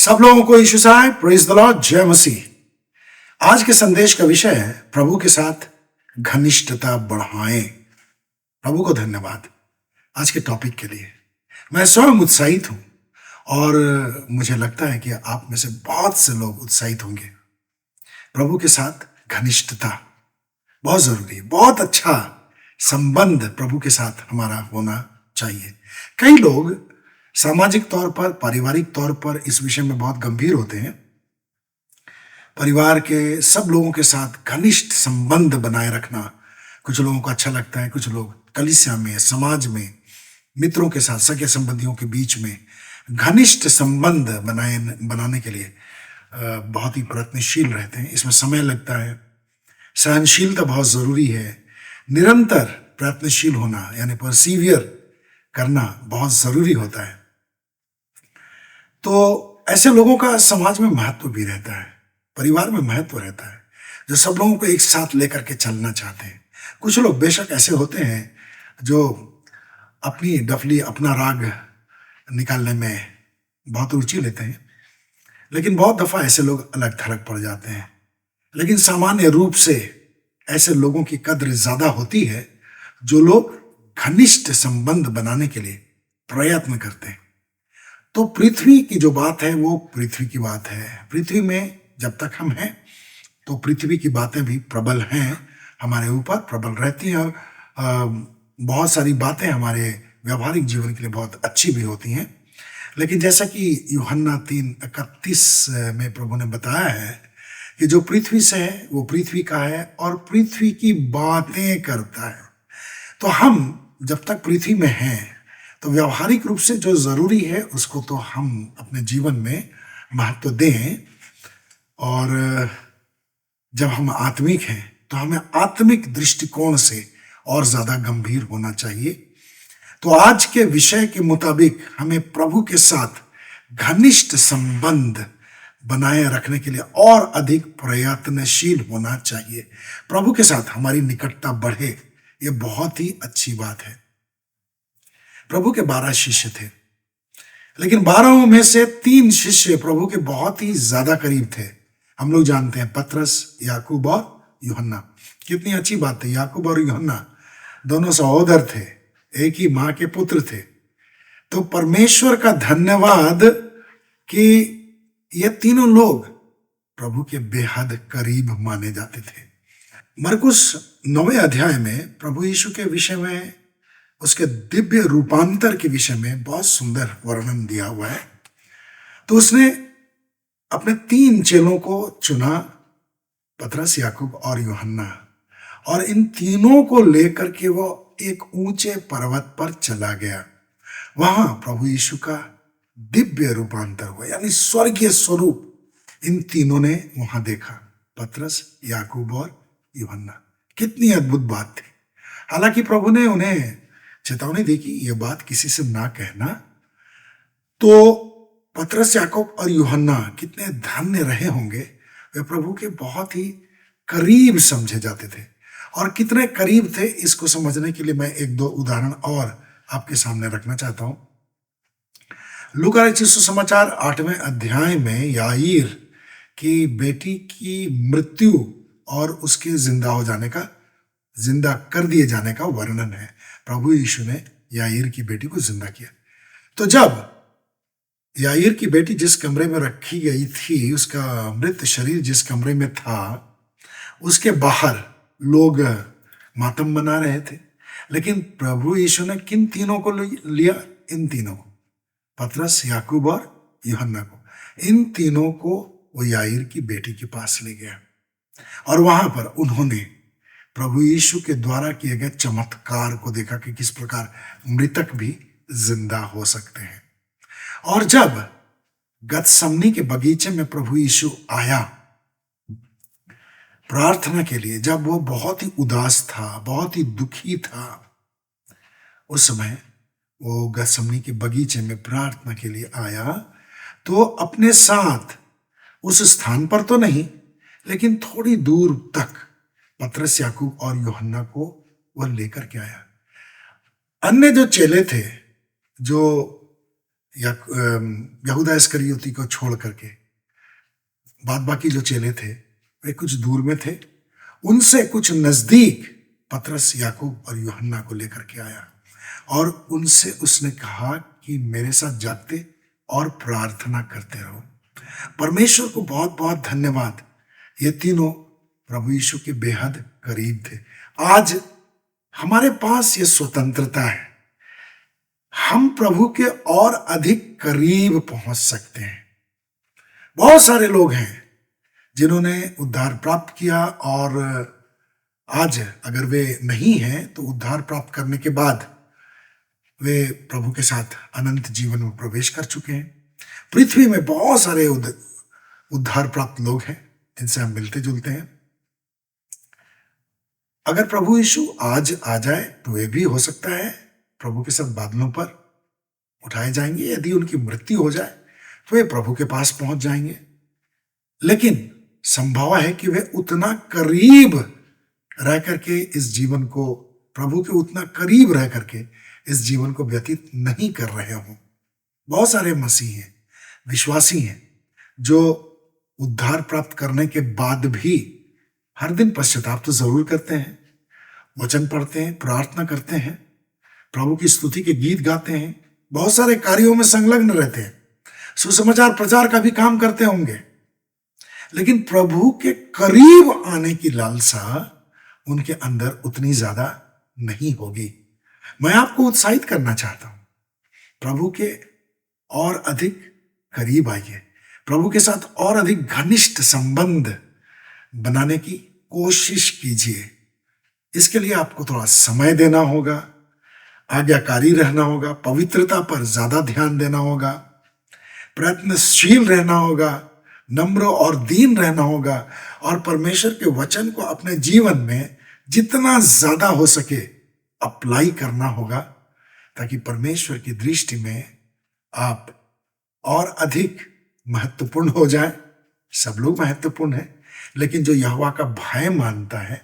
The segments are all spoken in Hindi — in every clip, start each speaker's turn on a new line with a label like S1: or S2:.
S1: सब लोगों को यीशु साहब प्रेज द लॉर्ड, जय मसीह। आज के संदेश का विषय है प्रभु के साथ घनिष्ठता बढ़ाएं। प्रभु को धन्यवाद आज के टॉपिक के लिए। मैं स्वयं उत्साहित हूं और मुझे लगता है कि आप में से बहुत से लोग उत्साहित होंगे। प्रभु के साथ घनिष्ठता बहुत जरूरी है। बहुत अच्छा संबंध प्रभु के साथ हमारा होना चाहिए। कई लोग सामाजिक तौर पर, पारिवारिक तौर पर इस विषय में बहुत गंभीर होते हैं। परिवार के सब लोगों के साथ घनिष्ठ संबंध बनाए रखना कुछ लोगों को अच्छा लगता है। कुछ लोग कलीसिया में, समाज में, मित्रों के साथ, सगे संबंधियों के बीच में घनिष्ठ संबंध बनाने के लिए बहुत ही प्रयत्नशील रहते हैं। इसमें समय लगता है, सहनशीलता बहुत जरूरी है, निरंतर प्रयत्नशील होना यानी परसीवियर करना बहुत जरूरी होता है। तो ऐसे लोगों का समाज में महत्व भी रहता है, परिवार में महत्व रहता है, जो सब लोगों को एक साथ लेकर के चलना चाहते हैं। कुछ लोग बेशक ऐसे होते हैं जो अपनी डफली, अपना राग निकालने में बहुत रुचि लेते हैं, लेकिन बहुत दफा ऐसे लोग अलग थलग पड़ जाते हैं। लेकिन सामान्य रूप से ऐसे लोगों की कद्र ज्यादा होती है जो लोग घनिष्ठ संबंध बनाने के लिए प्रयत्न करते हैं। तो पृथ्वी की जो बात है वो पृथ्वी की बात है। पृथ्वी में जब तक हम हैं तो पृथ्वी की बातें भी प्रबल हैं, हमारे ऊपर प्रबल रहती हैं। बहुत सारी बातें हमारे व्यवहारिक जीवन के लिए बहुत अच्छी भी होती हैं। लेकिन जैसा कि यूहन्ना 3:31 में प्रभु ने बताया है कि जो पृथ्वी से है वो पृथ्वी का है और पृथ्वी की बातें करता है। तो हम जब तक पृथ्वी में हैं तो व्यवहारिक रूप से जो जरूरी है उसको तो हम अपने जीवन में महत्व दें, और जब हम आत्मिक हैं तो हमें आत्मिक दृष्टिकोण से और ज्यादा गंभीर होना चाहिए। तो आज के विषय के मुताबिक हमें प्रभु के साथ घनिष्ठ संबंध बनाए रखने के लिए और अधिक प्रयत्नशील होना चाहिए। प्रभु के साथ हमारी निकटता बढ़े, ये बहुत ही अच्छी बात है। प्रभु के 12 शिष्य थे, लेकिन 12 में से 3 शिष्य प्रभु के बहुत ही ज्यादा करीब थे। हम लोग जानते हैं पतरस, याकूब और यूहन्ना। कितनी अच्छी बात है, याकूब और यूहन्ना दोनों सहोदर थे, एक ही मां के पुत्र थे। तो परमेश्वर का धन्यवाद कि ये तीनों लोग प्रभु के बेहद करीब माने जाते थे। मरकुस 9वें अध्याय में प्रभु यीशु के विषय में, उसके दिव्य रूपांतर के विषय में बहुत सुंदर वर्णन दिया हुआ है। तो उसने अपने 3 चेलों को चुना, पतरस, याकूब और यूहन्ना, और इन तीनों को लेकर के वो एक ऊंचे पर्वत पर चला गया। वहां प्रभु यीशु का दिव्य रूपांतर हुआ, यानी स्वर्गीय स्वरूप इन तीनों ने वहां देखा, पतरस, याकूब और यूहन्ना। कितनी अद्भुत बात थी। हालांकि प्रभु ने उन्हें चेतावनी दी कि यह बात किसी से ना कहना। तो पतरस, याकूब और यूहन्ना कितने धन्य रहे होंगे। वे प्रभु के बहुत ही करीब समझे जाते थे। और कितने करीब थे इसको समझने के लिए मैं 1-2 उदाहरण और आपके सामने रखना चाहता हूं। लूका रचित सुसमाचार 8वें अध्याय में याईर की बेटी की मृत्यु और उसके जिंदा कर दिए जाने का वर्णन है। प्रभु यीशु ने याईर की बेटी को जिंदा किया। तो जब याईर की बेटी जिस कमरे में रखी गई थी, उसका मृत शरीर जिस कमरे में था, उसके बाहर लोग मातम मना रहे थे। लेकिन प्रभु यीशु ने किन तीनों को लिया? इन तीनों को, पतरस, याकूब और यूहन्ना को। इन तीनों को वो याईर की बेटी के पास ले गया और वहां पर उन्होंने प्रभु यीशु के द्वारा किए गए चमत्कार को देखा कि किस प्रकार मृतक भी जिंदा हो सकते हैं। और जब गतसमनी के बगीचे में प्रभु यीशु आया प्रार्थना के लिए, जब वो बहुत ही उदास था, बहुत ही दुखी था, उस समय वो गतसमनी के बगीचे में प्रार्थना के लिए आया, तो अपने साथ उस स्थान पर तो नहीं, लेकिन थोड़ी दूर तक पतरस, याकूब और यूहन्ना को वह लेकर के आया। अन्य जो चेले थे, जो या यहूदा इस्करियोती को छोड़ करके बाद बाकी जो चेले थे वे कुछ दूर में थे, उनसे कुछ नजदीक पतरस, याकूब और यूहन्ना को लेकर के आया और उनसे उसने कहा कि मेरे साथ जागते और प्रार्थना करते रहो। परमेश्वर को बहुत बहुत धन्यवाद, ये तीनों प्रभु यीशु के बेहद करीब थे। आज हमारे पास ये स्वतंत्रता है, हम प्रभु के और अधिक करीब पहुंच सकते हैं। बहुत सारे लोग हैं जिन्होंने उद्धार प्राप्त किया और आज अगर वे नहीं हैं तो उद्धार प्राप्त करने के बाद वे प्रभु के साथ अनंत जीवन में प्रवेश कर चुके हैं। पृथ्वी में बहुत सारे उद्धार प्राप्त लोग हैं जिनसे हम मिलते जुलते हैं। अगर प्रभु यीशु आज आ जाए तो वे भी हो सकता है प्रभु के साथ बादलों पर उठाए जाएंगे। यदि उनकी मृत्यु हो जाए तो वे प्रभु के पास पहुंच जाएंगे, लेकिन संभव है कि वे उतना करीब रह करके इस जीवन को, प्रभु के उतना करीब रह करके इस जीवन को व्यतीत नहीं कर रहे हों। बहुत सारे मसीह हैं, विश्वासी हैं, जो उद्धार प्राप्त करने के बाद भी हर दिन पश्चाताप तो जरूर करते हैं, वचन पढ़ते हैं, प्रार्थना करते हैं, प्रभु की स्तुति के गीत गाते हैं, बहुत सारे कार्यों में संलग्न रहते हैं, सुसमाचार प्रचार का भी काम करते होंगे, लेकिन प्रभु के करीब आने की लालसा उनके अंदर उतनी ज्यादा नहीं होगी। मैं आपको उत्साहित करना चाहता हूं, प्रभु के और अधिक करीब आइए, प्रभु के साथ और अधिक घनिष्ठ संबंध बनाने की कोशिश कीजिए। इसके लिए आपको थोड़ा समय देना होगा, आज्ञाकारी रहना होगा, पवित्रता पर ज्यादा ध्यान देना होगा, प्रयत्नशील रहना होगा, नम्र और दीन रहना होगा और परमेश्वर के वचन को अपने जीवन में जितना ज्यादा हो सके अप्लाई करना होगा, ताकि परमेश्वर की दृष्टि में आप और अधिक महत्वपूर्ण हो जाए। सब लोग महत्वपूर्ण हैं, लेकिन जो यहोवा का भय मानता है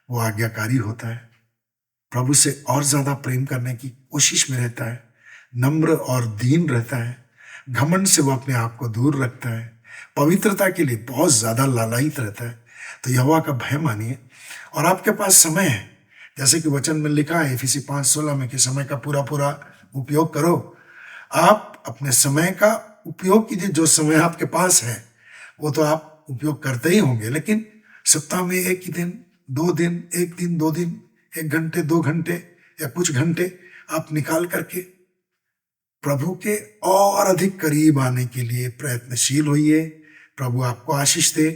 S1: वो आज्ञाकारी होता है, प्रभु से और ज्यादा प्रेम करने की कोशिश में रहता है, नम्र और दीन रहता है, घमंड से वो अपने आप को दूर रखता है, पवित्रता के लिए बहुत ज्यादा लालायित रहता है। तो यहोवा का भय मानिए और आपके पास समय है, जैसे कि वचन में लिखा है इफिसी 5:16 में कि समय का पूरा पूरा उपयोग करो। आप अपने समय का उपयोग कीजिए, जो समय आपके पास है वो तो आप उपयोग करते ही होंगे, लेकिन सप्ताह में एक ही दिन, 2 दिन, 1 दिन, 2 दिन, 1 घंटे, 2 घंटे या कुछ घंटे आप निकाल करके प्रभु के और अधिक करीब आने के लिए प्रयत्नशील होइए। प्रभु आपको आशीष दे,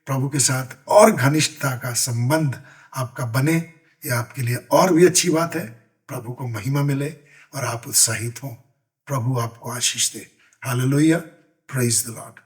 S1: प्रभु के साथ और घनिष्ठता का संबंध आपका बने, ये आपके लिए और भी अच्छी बात है। प्रभु को महिमा मिले और आप उत्साहित हों। प्रभु आपको आशीष दे। Hallelujah, praise the Lord.